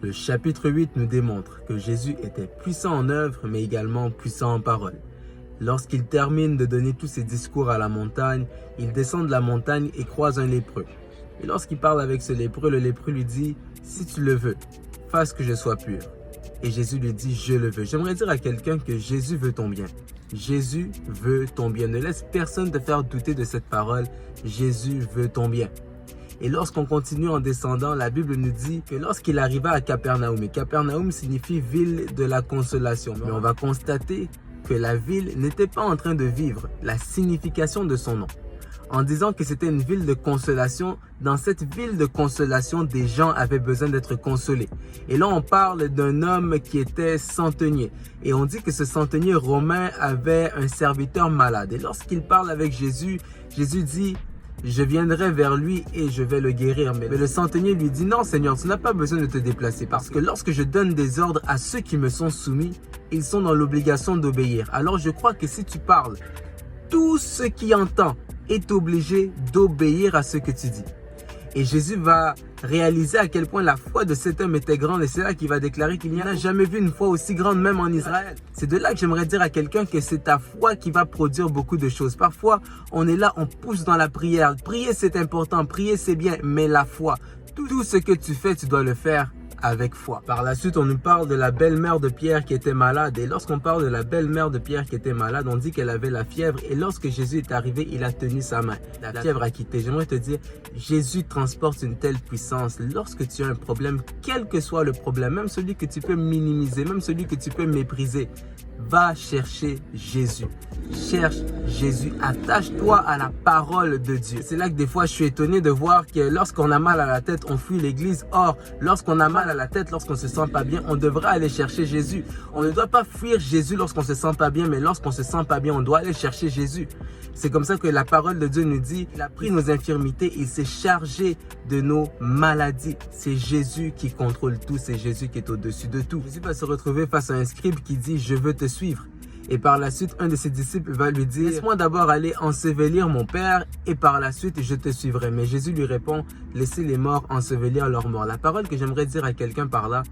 Le chapitre 8 nous démontre que Jésus était puissant en œuvre, mais également puissant en parole. Lorsqu'il termine de donner tous ses discours à la montagne, il descend de la montagne et croise un lépreux. Et lorsqu'il parle avec ce lépreux, le lépreux lui dit « Si tu le veux, fasse que je sois pur. » Et Jésus lui dit « Je le veux. » J'aimerais dire à quelqu'un que Jésus veut ton bien. Jésus veut ton bien. Ne laisse personne te faire douter de cette parole. Jésus veut ton bien. Et lorsqu'on continue en descendant, la Bible nous dit que lorsqu'il arriva à Capernaum, et Capernaum signifie ville de la consolation, mais on va constater que la ville n'était pas en train de vivre la signification de son nom. En disant que c'était une ville de consolation, dans cette ville de consolation, des gens avaient besoin d'être consolés. Et là, on parle d'un homme qui était centenier. Et on dit que ce centenier romain avait un serviteur malade. Et lorsqu'il parle avec Jésus, Jésus dit « Je viendrai vers lui et je vais le guérir. » Mais le centenier lui dit « Non, Seigneur, tu n'as pas besoin de te déplacer parce que lorsque je donne des ordres à ceux qui me sont soumis, ils sont dans l'obligation d'obéir. Alors je crois que si tu parles, tout ce qui entend est obligé d'obéir à ce que tu dis. » Et Jésus va réaliser à quel point la foi de cet homme était grande et c'est là qu'il va déclarer qu'il n'y en a jamais vu une foi aussi grande même en Israël. C'est de là que j'aimerais dire à quelqu'un que c'est ta foi qui va produire beaucoup de choses. Parfois, on est là, on pousse dans la prière. Prier, c'est important, prier, c'est bien, mais la foi, tout ce que tu fais, tu dois le faire avec foi. Par la suite, on nous parle de la belle-mère de Pierre qui était malade. Et lorsqu'on parle de la belle-mère de Pierre qui était malade, on dit qu'elle avait la fièvre. Et lorsque Jésus est arrivé, il a tenu sa main. La fièvre a quitté. J'aimerais te dire, Jésus transporte une telle puissance. Lorsque tu as un problème, quel que soit le problème, même celui que tu peux minimiser, même celui que tu peux mépriser, va chercher Jésus. Cherche Jésus. Attache-toi à la parole de Dieu. C'est là que des fois, je suis étonné de voir que lorsqu'on a mal à la tête, on fuit l'église. Or, lorsqu'on a mal à la tête, lorsqu'on se sent pas bien, on devrait aller chercher Jésus. On ne doit pas fuir Jésus lorsqu'on se sent pas bien, mais lorsqu'on se sent pas bien, on doit aller chercher Jésus. C'est comme ça que la parole de Dieu nous dit, il a pris nos infirmités, il s'est chargé de nos maladies. C'est Jésus qui contrôle tout, c'est Jésus qui est au-dessus de tout. Jésus va se retrouver face à un scribe qui dit, je veux te suivre. Et par la suite, un de ses disciples va lui dire, laisse-moi d'abord aller ensevelir mon père et par la suite, je te suivrai. Mais Jésus lui répond, laissez les morts ensevelir leurs morts. La parole que j'aimerais dire à quelqu'un par là,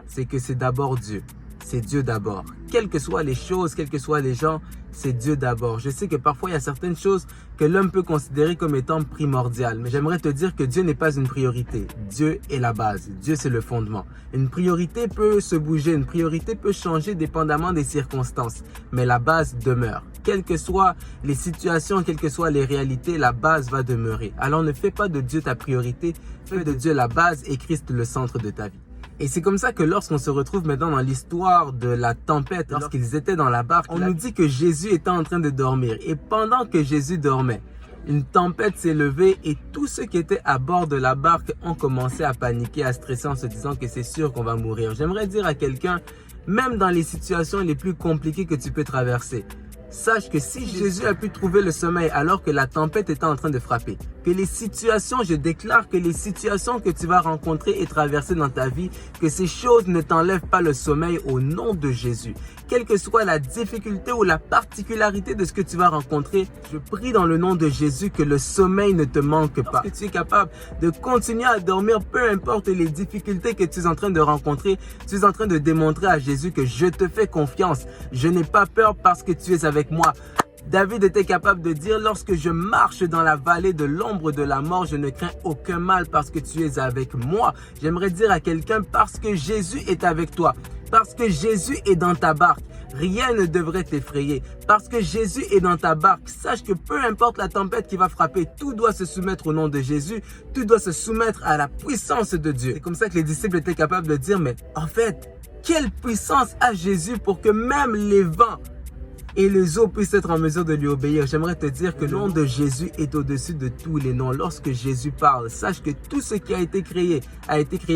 c'est que c'est d'abord Dieu. C'est Dieu d'abord. Quelles que soient les choses, quels que soient les gens, c'est Dieu d'abord. Je sais que parfois, il y a certaines choses que l'homme peut considérer comme étant primordiales. Mais j'aimerais te dire que Dieu n'est pas une priorité. Dieu est la base. Dieu, c'est le fondement. Une priorité peut se bouger. Une priorité peut changer dépendamment des circonstances. Mais la base demeure. Quelles que soient les situations, quelles que soient les réalités, la base va demeurer. Alors ne fais pas de Dieu ta priorité. Fais de Dieu la base et Christ le centre de ta vie. Et c'est comme ça que lorsqu'on se retrouve maintenant dans l'histoire de la tempête, lorsqu'ils étaient dans la barque, on nous dit que Jésus était en train de dormir. Et pendant que Jésus dormait, une tempête s'est levée et tous ceux qui étaient à bord de la barque ont commencé à paniquer, à stresser en se disant que c'est sûr qu'on va mourir. J'aimerais dire à quelqu'un, même dans les situations les plus compliquées que tu peux traverser, sache que si Jésus a pu trouver le sommeil alors que la tempête était en train de frapper, que les situations, je déclare que les situations que tu vas rencontrer et traverser dans ta vie, que ces choses ne t'enlèvent pas le sommeil au nom de Jésus. Quelle que soit la difficulté ou la particularité de ce que tu vas rencontrer, je prie dans le nom de Jésus que le sommeil ne te manque pas. Que tu es capable de continuer à dormir, peu importe les difficultés que tu es en train de rencontrer, tu es en train de démontrer à Jésus que je te fais confiance. Je n'ai pas peur parce que tu es avec moi. David était capable de dire, lorsque je marche dans la vallée de l'ombre de la mort, je ne crains aucun mal parce que tu es avec moi. J'aimerais dire à quelqu'un, parce que Jésus est avec toi, parce que Jésus est dans ta barque, rien ne devrait t'effrayer. Parce que Jésus est dans ta barque, sache que peu importe la tempête qui va frapper, tout doit se soumettre au nom de Jésus, tout doit se soumettre à la puissance de Dieu. C'est comme ça que les disciples étaient capables de dire, mais en fait, quelle puissance a Jésus pour que même les vents et les eaux puissent être en mesure de lui obéir. J'aimerais te dire que le nom de Jésus est au-dessus de tous les noms. Lorsque Jésus parle, sache que tout ce qui a été créé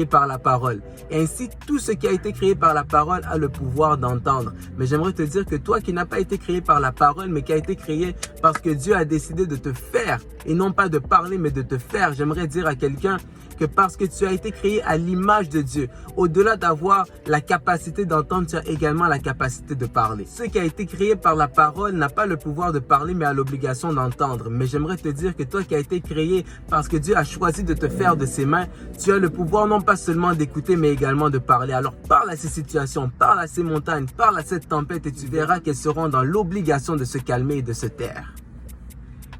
par la parole. Et ainsi, tout ce qui a été créé par la parole a le pouvoir d'entendre. Mais j'aimerais te dire que toi qui n'as pas été créé par la parole, mais qui a été créé parce que Dieu a décidé de te faire, et non pas de parler, mais de te faire, j'aimerais dire à quelqu'un que parce que tu as été créé à l'image de Dieu, au-delà d'avoir la capacité d'entendre, tu as également la capacité de parler. Ce qui a été créé par la parole n'a pas le pouvoir de parler, mais a l'obligation d'entendre. Mais j'aimerais te dire que toi qui as été créé parce que Dieu a choisi de te faire de ses mains, tu as le pouvoir non pas seulement d'écouter, mais également de parler. Alors parle à ces situations, parle à ces montagnes, parle à cette tempête et tu verras qu'elles seront dans l'obligation de se calmer et de se taire.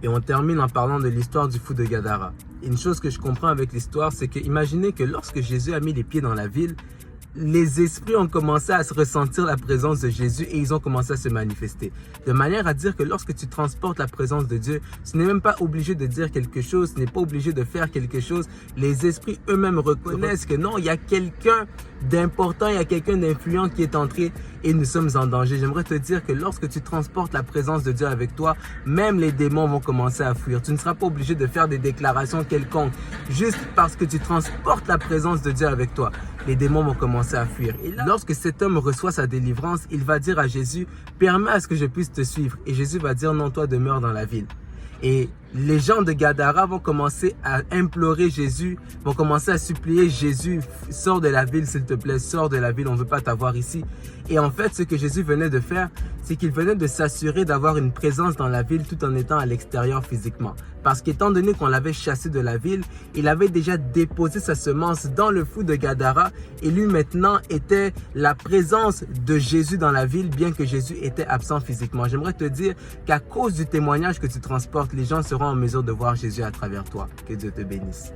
Et on termine en parlant de l'histoire du fou de Gadara. Une chose que je comprends avec l'histoire, c'est que imaginez que lorsque Jésus a mis les pieds dans la ville, les esprits ont commencé à se ressentir la présence de Jésus et ils ont commencé à se manifester. De manière à dire que lorsque tu transportes la présence de Dieu, tu n'es même pas obligé de dire quelque chose, tu n'es pas obligé de faire quelque chose. Les esprits eux-mêmes reconnaissent que non, il y a quelqu'un d'important, il y a quelqu'un d'influent qui est entré et nous sommes en danger. J'aimerais te dire que lorsque tu transportes la présence de Dieu avec toi, même les démons vont commencer à fuir. Tu ne seras pas obligé de faire des déclarations quelconques, juste parce que tu transportes la présence de Dieu avec toi. Les démons vont commencer à fuir. Et là, lorsque cet homme reçoit sa délivrance, il va dire à Jésus, « Permets à ce que je puisse te suivre. » Et Jésus va dire, « Non, toi demeure dans la ville. » Et les gens de Gadara vont commencer à implorer Jésus, vont commencer à supplier Jésus, « Sors de la ville, s'il te plaît, sors de la ville, on ne veut pas t'avoir ici. » Et en fait, ce que Jésus venait de faire, c'est qu'il venait de s'assurer d'avoir une présence dans la ville tout en étant à l'extérieur physiquement. Parce qu'étant donné qu'on l'avait chassé de la ville, il avait déjà déposé sa semence dans le fou de Gadara et lui maintenant était la présence de Jésus dans la ville, bien que Jésus était absent physiquement. J'aimerais te dire qu'à cause du témoignage que tu transportes, les gens seront en mesure de voir Jésus à travers toi. Que Dieu te bénisse.